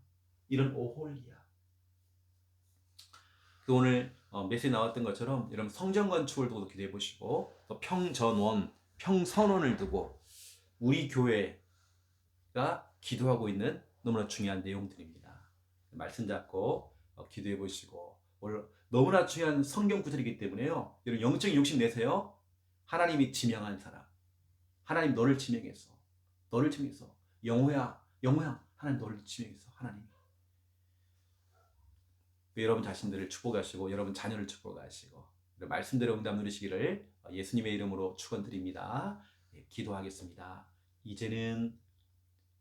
이런 오홀리압. 오늘 메시지 나왔던 것처럼 여러분 성전 건축을 두고 기도해 보시고 또 평전원, 평선원을 두고 우리 교회가 기도하고 있는 너무나 중요한 내용들입니다. 말씀 잡고 기도해 보시고 오늘 너무나 중요한 성경 구절이기 때문에요. 여러분 영적인 욕심 내세요. 하나님이 지명한 사람. 하나님 너를 지명했어. 너를 지명했어. 영호야, 영호야. 하나님 너를 지명했어. 하나님. 여러분 자신들을 축복하시고 여러분 자녀를 축복하시고 말씀대로 응답 누리시기를 예수님의 이름으로 축원드립니다. 기도하겠습니다. 이제는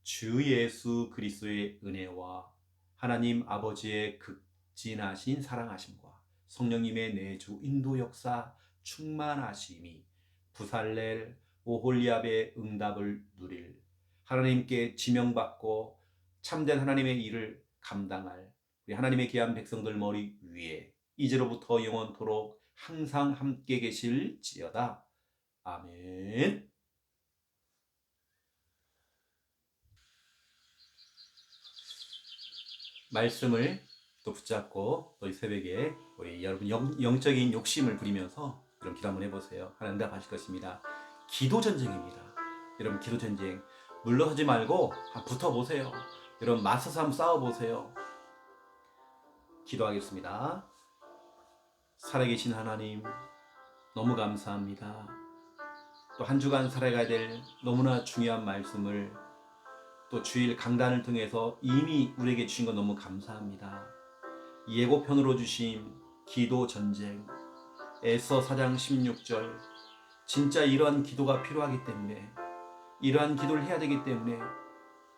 주 예수 그리스도의 은혜와 하나님 아버지의 극진하신 사랑하심과 성령님의 내주 인도 역사 충만하심이 부살렐 오홀리압의 응답을 누릴 하나님께 지명받고 참된 하나님의 일을 감당할 우리 하나님의 귀한 백성들 머리 위에 이제로부터 영원토록 항상 함께 계실지어다. 아멘. 말씀을 또 붙잡고 또 이 새벽에 우리 여러분 영적인 욕심을 부리면서 여러분 기도 한번 해보세요. 하나님 응답하실 것입니다. 기도 전쟁입니다. 여러분 기도 전쟁 물러서지 말고 붙어보세요. 여러분 맞서서 한번 싸워보세요. 기도하겠습니다. 살아계신 하나님 너무 감사합니다. 또 한 주간 살아가야 될 너무나 중요한 말씀을 또 주일 강단을 통해서 이미 우리에게 주신 것 너무 감사합니다. 예고편으로 주신 기도 전쟁 에서 4장 16절 진짜 이러한 기도가 필요하기 때문에 이러한 기도를 해야 되기 때문에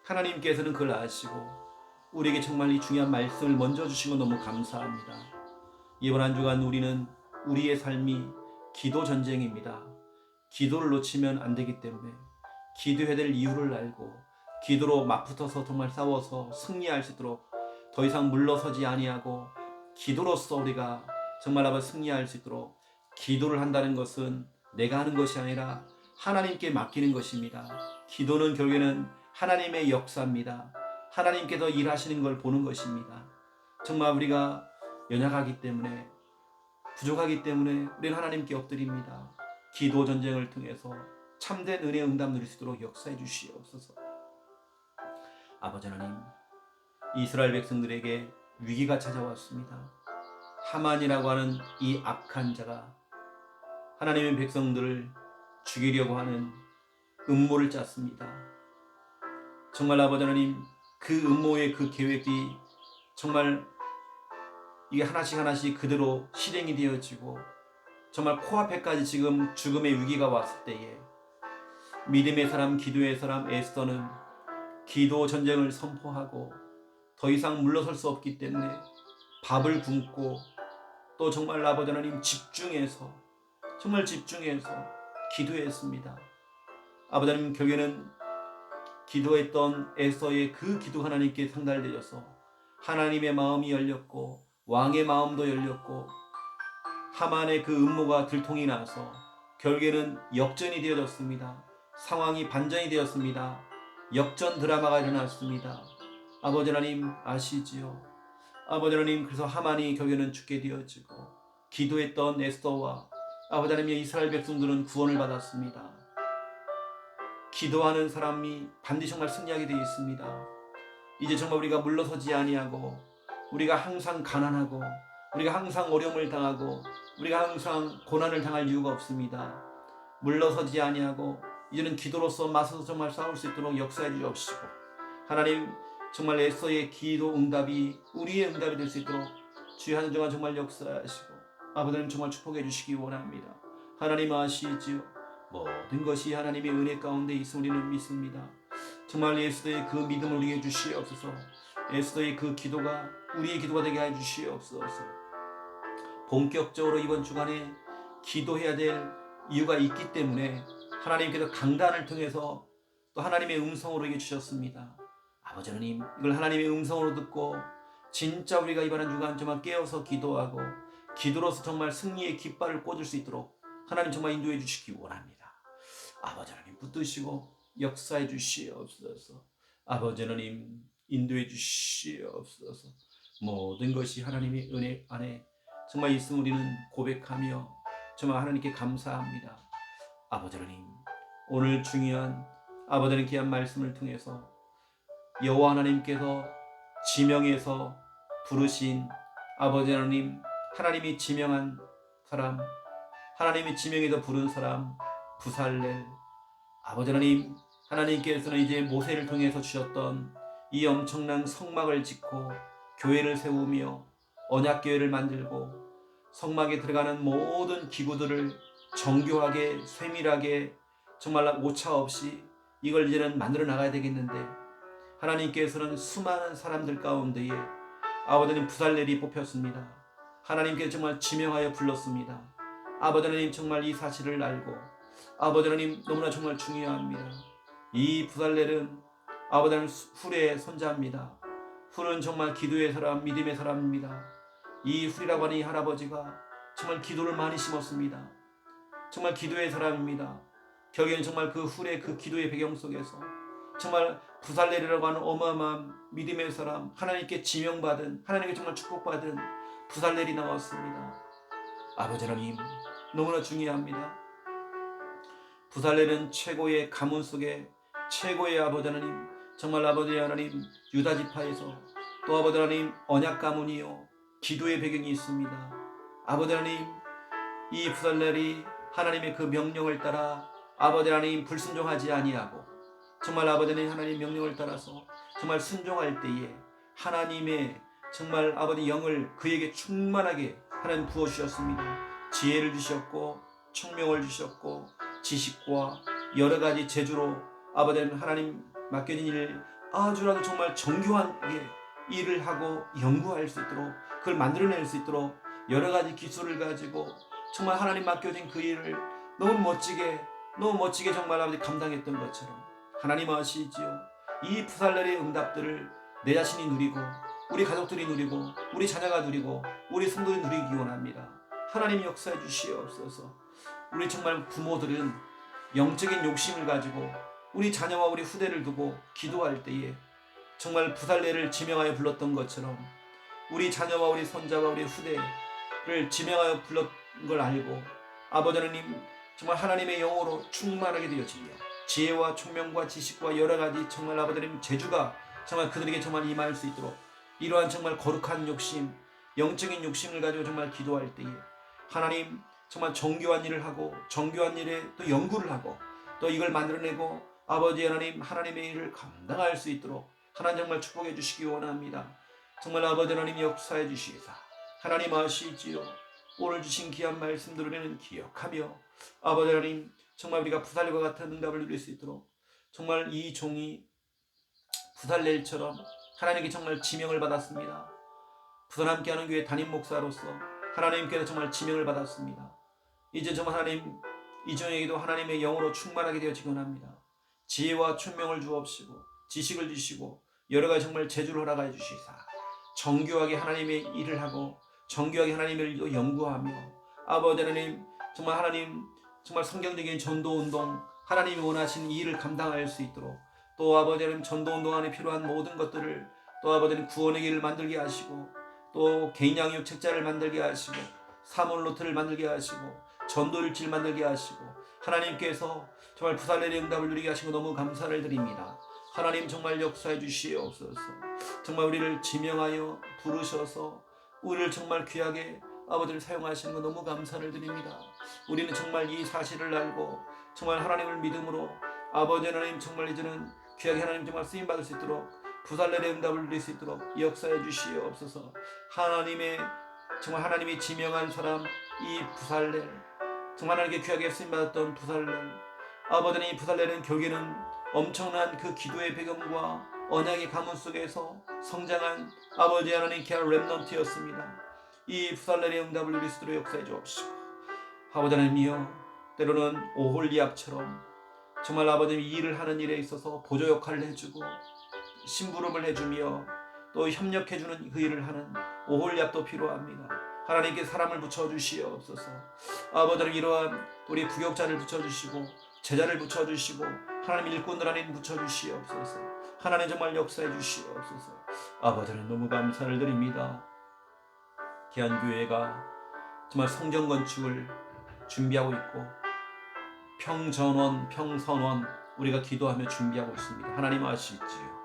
하나님께서는 그걸 아시고 우리에게 정말 이 중요한 말씀을 먼저 주신 것 너무 감사합니다. 이번 한 주간 우리는 우리의 삶이 기도 전쟁입니다. 기도를 놓치면 안 되기 때문에 기도해야 될 이유를 알고 기도로 맞붙어서 정말 싸워서 승리할 수 있도록 더 이상 물러서지 아니하고 기도로서 우리가 정말 아버지 승리할 수 있도록 기도를 한다는 것은 내가 하는 것이 아니라 하나님께 맡기는 것입니다. 기도는 결국에는 하나님의 역사입니다. 하나님께서 일하시는 걸 보는 것입니다. 정말 우리가 연약하기 때문에 부족하기 때문에 우리는 하나님께 엎드립니다. 기도 전쟁을 통해서 참된 은혜의 응답 누릴 수 있도록 역사해 주시옵소서. 아버지 하나님, 이스라엘 백성들에게 위기가 찾아왔습니다. 하만이라고 하는 이 악한 자가 하나님의 백성들을 죽이려고 하는 음모를 짰습니다. 정말 아버지 하나님, 그 음모의 그 계획이 정말 이게 하나씩 그대로 실행이 되어지고 정말 코앞에까지 지금 죽음의 위기가 왔을 때에 믿음의 사람, 기도의 사람 에스더는 기도 전쟁을 선포하고 더 이상 물러설 수 없기 때문에 밥을 굶고 또 정말 아버지 하나님 집중해서 정말 집중해서 기도했습니다. 아버지 하나님 결국에는 기도했던 에스더의 그 기도 하나님께 상달되어서 하나님의 마음이 열렸고 왕의 마음도 열렸고 하만의 그 음모가 들통이 나서 결국에는 역전이 되어졌습니다. 상황이 반전이 되었습니다. 역전 드라마가 일어났습니다. 아버지 하나님 아시지요? 아버지 하나님 그래서 하만이 결국에는 죽게 되어지고 기도했던 에스더와 아버지 하나님의 이스라엘 백성들은 구원을 받았습니다. 기도하는 사람이 반드시 정말 승리하게 되어 있습니다. 이제 정말 우리가 물러서지 아니하고 우리가 항상 가난하고 우리가 항상 어려움을 당하고 우리가 항상 고난을 당할 이유가 없습니다. 물러서지 아니하고 이제는 기도로서 맞서서 정말 싸울 수 있도록 역사해 주옵시고 하나님 정말 에스더의 기도 응답이 우리의 응답이 될 수 있도록 주의 한 주간 정말 역사하시고 아버지 하나님 정말 축복해 주시기 원합니다. 하나님 아시지요? 모든 것이 하나님의 은혜 가운데 있음 우리는 믿습니다. 정말 에스더의 그 믿음을 우리에게 주시옵소서. 에스더의 그 기도가 우리의 기도가 되게 해 주시옵소서. 본격적으로 이번 주간에 기도해야 될 이유가 있기 때문에 하나님께서 강단을 통해서 또 하나님의 음성으로 이게 주셨습니다. 아버지 하나님 이걸 하나님의 음성으로 듣고 진짜 우리가 이번 한 주간 정말 깨어서 기도하고 기도로서 정말 승리의 깃발을 꽂을 수 있도록 하나님 정말 인도해 주시기 원합니다. 아버지 하나님 붙드시고 역사해 주시옵소서. 아버지 하나님 인도해 주시옵소서. 모든 것이 하나님의 은혜 안에 정말 있음 우리는 고백하며 정말 하나님께 감사합니다. 아버지 하나님 오늘 중요한 아버지 하나님 귀한 말씀을 통해서 여호와 하나님께서 지명해서 부르신 아버지 하나님 하나님이 지명한 사람 하나님이 지명해서 부른 사람 부살렐 아버지 하나님 하나님께서는 이제 모세를 통해서 주셨던 이 엄청난 성막을 짓고 교회를 세우며 언약교회를 만들고 성막에 들어가는 모든 기구들을 정교하게 세밀하게 정말 오차 없이 이걸 이제는 만들어 나가야 되겠는데 하나님께서는 수많은 사람들 가운데에 아버지 하나님 부살렐이 뽑혔습니다. 하나님께 정말 지명하여 불렀습니다. 아버지 하나님 정말 이 사실을 알고 아버지 하나님 너무나 정말 중요합니다. 이 부살렐은 아버지 하나님 훌의 손자입니다. 훌은 정말 기도의 사람, 믿음의 사람입니다. 이 훌이라고 하는 이 할아버지가 정말 기도를 많이 심었습니다. 정말 기도의 사람입니다. 결국에는 정말 그 훌의 그 기도의 배경 속에서 정말 부살렐이라고 하는 어마어마한 믿음의 사람, 하나님께 지명받은, 하나님께 정말 축복받은 부살렐이 나왔습니다. 아버지 하나님 너무나 중요합니다. 부살렐은 최고의 가문 속에 최고의 아버지 하나님, 정말 아버지 하나님 유다 지파에서 또 아버지 하나님 언약 가문이요 기도의 배경이 있습니다. 아버지 하나님 이 부살렐이 하나님의 그 명령을 따라 아버지 하나님 불순종하지 아니하고 정말 아버지 하나님 명령을 따라서 정말 순종할 때에 하나님의 정말 아버지 영을 그에게 충만하게 하나님 부어주셨습니다. 지혜를 주셨고 총명을 주셨고 지식과 여러 가지 재주로 아버지 하나님 맡겨진 일을 아주라도 정말 정교하게 일을 하고 연구할 수 있도록 그걸 만들어낼 수 있도록 여러 가지 기술을 가지고 정말 하나님 맡겨진 그 일을 너무 멋지게 정말 아버지 감당했던 것처럼 하나님 아시지요. 이 부살렐의 응답들을 내 자신이 누리고 우리 가족들이 누리고 우리 자녀가 누리고 우리 성도들이 누리기 원합니다. 하나님 역사해 주시옵소서. 우리 정말 부모들은 영적인 욕심을 가지고 우리 자녀와 우리 후대를 두고 기도할 때에 정말 부살렐을 지명하여 불렀던 것처럼 우리 자녀와 우리 손자와 우리 후대를 지명하여 불렀던 걸 알고 아버지 하나님 정말 하나님의 영으로 충만하게 되어지며 지혜와 총명과 지식과 여러 가지 정말 아버지 하나님 재주가 정말 그들에게 정말 임할 수 있도록 이러한 정말 거룩한 욕심, 영적인 욕심을 가지고 정말 기도할 때에 하나님 정말 정교한 일을 하고 정교한 일에 또 연구를 하고 또 이걸 만들어내고 아버지 하나님 하나님의 일을 감당할 수 있도록 하나님 정말 축복해 주시기 원합니다. 정말 아버지 하나님 역사해 주시사 하나님 아시지요. 오늘 주신 귀한 말씀들을 기억하며 아버지 하나님 정말 우리가 부살렐과 같은 응답을 누릴 수 있도록 정말 이 종이 부살렐처럼 하나님께 정말 지명을 받았습니다. 부산 함께하는 교회 담임 목사로서 하나님께서 정말 지명을 받았습니다. 이제 정말 하나님 이 종에게도 하나님의 영으로 충만하게 되어지기 원합니다. 지혜와 총명을 주옵시고 지식을 주시고 여러 가지 정말 재주를 허락하여 주시사 정교하게 하나님의 일을 하고 정교하게 하나님의 일도 연구하며 아버지 하나님 정말 성경적인 전도운동 하나님이 원하시는 이 일을 감당할 수 있도록 또 아버지 하나님 전도운동 안에 필요한 모든 것들을 또 아버지 하나님 구원의 길을 만들게 하시고 또 개인 양육 책자를 만들게 하시고 사물 노트를 만들게 하시고 전도일지를 만들게 하시고 하나님께서 정말 부살렐의 응답을 누리게 하시고 너무 감사를 드립니다. 하나님 정말 역사해 주시옵소서. 정말 우리를 지명하여 부르셔서 우리를 정말 귀하게 아버지를 사용하시는 거 너무 감사를 드립니다. 우리는 정말 이 사실을 알고 정말 하나님을 믿음으로 아버지 하나님 정말 이제는 귀하게 하나님 정말 쓰임받을 수 있도록 부살렐의 응답을 누릴 수 있도록 역사해 주시옵소서. 정말 하나님이 지명한 사람 이 부살렐 정말 하나님께 귀하게 쓰임받았던 부살렐 아버지 하나님 부살렐은 결국에는 엄청난 그 기도의 배경과 언약의 가문 속에서 성장한 아버지 하나님 귀한 렘넌트였습니다. 이 부살렐의 응답을 누릴 수 있도록 역사해 주옵시고 아버지 하나님이여 때로는 오홀리압처럼 정말 아버님 이 일을 하는 일에 있어서 보조 역할을 해주고 심부름을 해주며 또 협력해주는 그 일을 하는 오홀리압도 필요합니다. 하나님께 사람을 붙여주시옵소서. 아버지 하나님 이러한 우리 부역자를 붙여주시고 제자를 붙여주시고 하나님 일꾼들 안에 붙여주시옵소서. 하나님 정말 역사해 주시옵소서. 아버지 하나님 너무 감사를 드립니다. 기한교회가 정말 성전 건축을 준비하고 있고 평전원, 평선원 우리가 기도하며 준비하고 있습니다. 하나님 아시지요.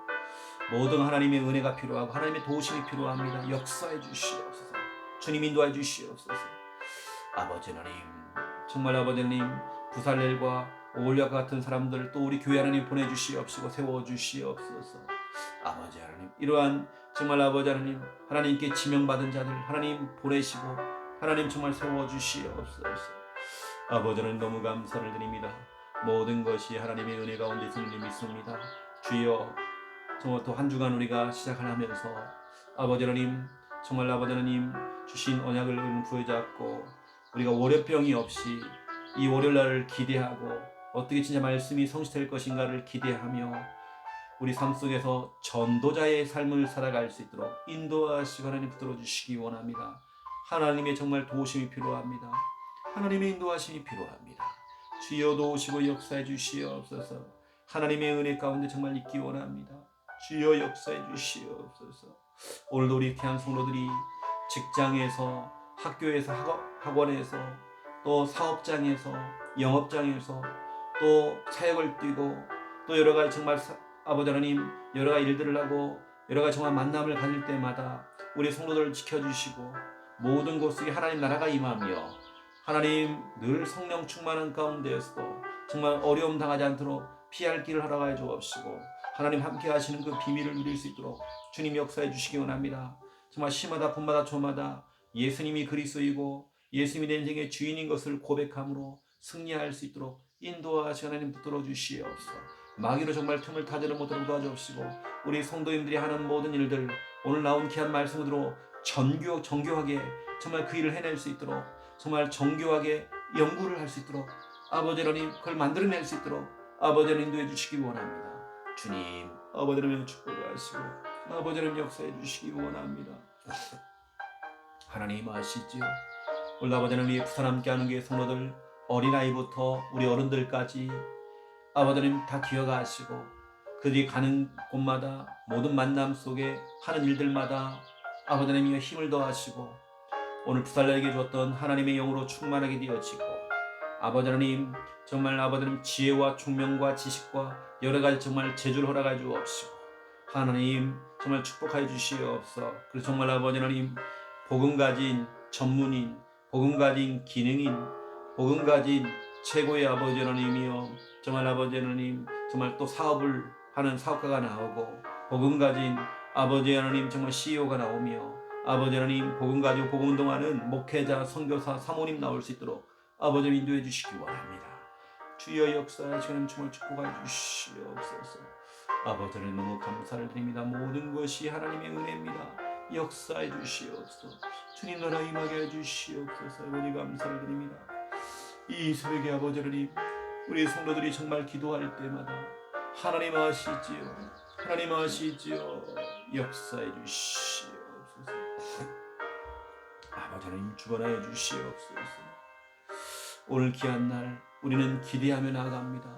모든 하나님의 은혜가 필요하고 하나님의 도우심이 필요합니다. 역사해 주시옵소서. 주님 인도해 주시옵소서. 아버지 하나님 정말 아버지 하나님 부살렐과 오홀리압 같은 사람들을 또 우리 교회 하나님 보내주시옵시고 세워주시옵소서. 아버지 하나님 이러한 정말 아버지 하나님 하나님께 지명받은 자들 하나님 보내시고 하나님 정말 세워주시옵소서. 아버지 하나님 너무 감사를 드립니다. 모든 것이 하나님의 은혜 가운데 있음을 믿습니다. 주여 정말 또 한 주간 우리가 시작을 하면서 아버지 하나님, 정말 아버지 하나님 주신 언약을 부여잡고 우리가 월요병이 없이 이 월요일날을 기대하고 어떻게 진짜 말씀이 성취될 것인가를 기대하며 우리 삶 속에서 전도자의 삶을 살아갈 수 있도록 인도하시고 하나님 붙들어 주시기 원합니다. 하나님의 정말 도우심이 필요합니다. 하나님의 인도하심이 필요합니다. 주여 도우시고 역사해 주시옵소서. 하나님의 은혜 가운데 정말 있기 원합니다. 주여 역사해 주시옵소서. 오늘도 우리 귀한 성도들이 직장에서, 학교에서, 학원에서, 또 사업장에서, 영업장에서, 또 사역을 뛰고, 또 여러 가지 정말 아버지 하나님 여러 가지 일들을 하고 여러 가지 정말 만남을 가질 때마다 우리 성도들을 지켜주시고 모든 곳에 하나님 나라가 임하며 하나님 늘 성령 충만한 가운데에서도 정말 어려움 당하지 않도록 피할 길을 허락하여 주옵시고 하나님 함께 하시는 그 비밀을 누릴 수 있도록 주님 역사해 주시기 원합니다. 정말 시마다 분마다 조마다 예수님이 그리스도이고 예수님이 내 인생의 주인인 것을 고백함으로 승리할 수 있도록 인도하시고 하나님 붙들어 주시옵소서. 마귀로 정말 틈을 타지를 못하도록 도와주옵시고 우리 성도님들이 하는 모든 일들 오늘 나온 귀한 말씀으로 정교하게 정말 그 일을 해낼 수 있도록 정말 정교하게 연구를 할 수 있도록 아버지 하나님 그걸 만들어낼 수 있도록 아버지 하나님 인도해 주시기 원합니다. 주님 아버지 하나님 축복하시고 아버지 하나님 역사해 주시기 원합니다. 하나님 아시지요? 오늘 아버지 하나님 부산 함께하는 교회 성도들 어린아이부터 우리 어른들까지 아버지 하나님 다 기억하시고 그들이 가는 곳마다 모든 만남 속에 하는 일들마다 아버지 하나님이 힘을 더하시고 오늘 부살에게 주었던 하나님의 영으로 충만하게 되어지고 아버지 하나님 정말 아버지 하나님 지혜와 총명과 지식과 여러 가지 정말 재주를 허락하여 주옵시고 하나님 정말 축복하여 주시옵소서. 그래서 정말 아버지 하나님 복음 가진 전문인, 복음 가진 기능인, 복음 가진 최고의 아버지 하나님이여 정말 아버지 하나님 정말 또 사업을 하는 사업가가 나오고 복음 가진 아버지 하나님 정말 CEO가 나오며 아버지 하나님 복음 가지고 복음 운동하는 목회자, 선교사, 사모님 나올 수 있도록 아버지 인도해 주시기 원합니다. 주여 역사하시는 정말 축복해 주시옵소서. 아버지 하나님 너무 감사를 드립니다. 모든 것이 하나님의 은혜입니다. 역사해 주시옵소서. 주님 나라 임하게 해 주시옵소서. 아버지 감사를 드립니다. 이 새벽에 아버지 하나님 우리 성도들이 정말 기도할 때마다 하나님 아시지요. 하나님 아시지요. 역사해 주시옵소서. 아버지 하나님 주관하여 주시옵소서. 오늘 귀한 날 우리는 기대하며 나아갑니다.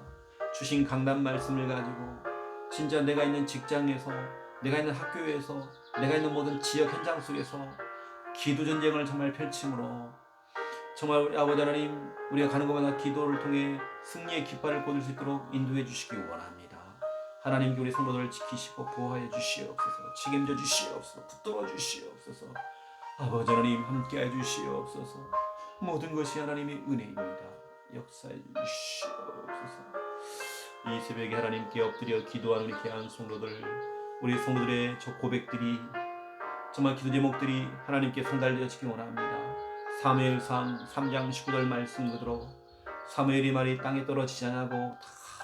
주신 강단 말씀을 가지고 진짜 내가 있는 직장에서 내가 있는 학교에서 내가 있는 모든 지역 현장 속에서 기도 전쟁을 정말 펼침으로 정말 우리 아버지 하나님 우리가 가는 곳마다 기도를 통해 승리의 깃발을 꽂을 수 있도록 인도해 주시기 원합니다. 하나님께 우리 성도들을 지키시고 보호하여 주시옵소서. 책임져 주시옵소서. 붙들어 주시옵소서. 아버지 하나님 함께해 주시옵소서. 모든 것이 하나님의 은혜입니다. 역사해 주시옵소서. 이 새벽에 하나님께 엎드려 기도하는 우리 귀한 성도들 우리 성도들의 저 고백들이 정말 기도 제목들이 하나님께 전달되어지기 원합니다. 사무엘상 3장 19절 말씀 그대로 사무엘이 말이 땅에 떨어지지 않고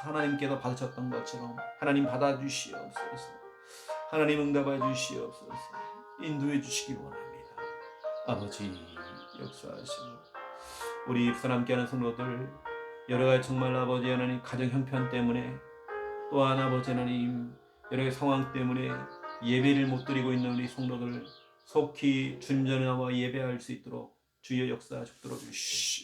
하나님께서 받으셨던 것처럼 하나님 받아주시옵소서. 하나님 응답해 주시옵소서. 인도해 주시기 원합니다. 아버지 역사하시고 우리 부산 함께하는 성도들 여러 가지 정말 아버지 하나님 가정 형편 때문에 또한 아버지 하나님 여러 가지 상황 때문에 예배를 못 드리고 있는 우리 성도들 속히 주님 전에 나와 예배할 수 있도록 주여 역사 붙들어 주시옵소서.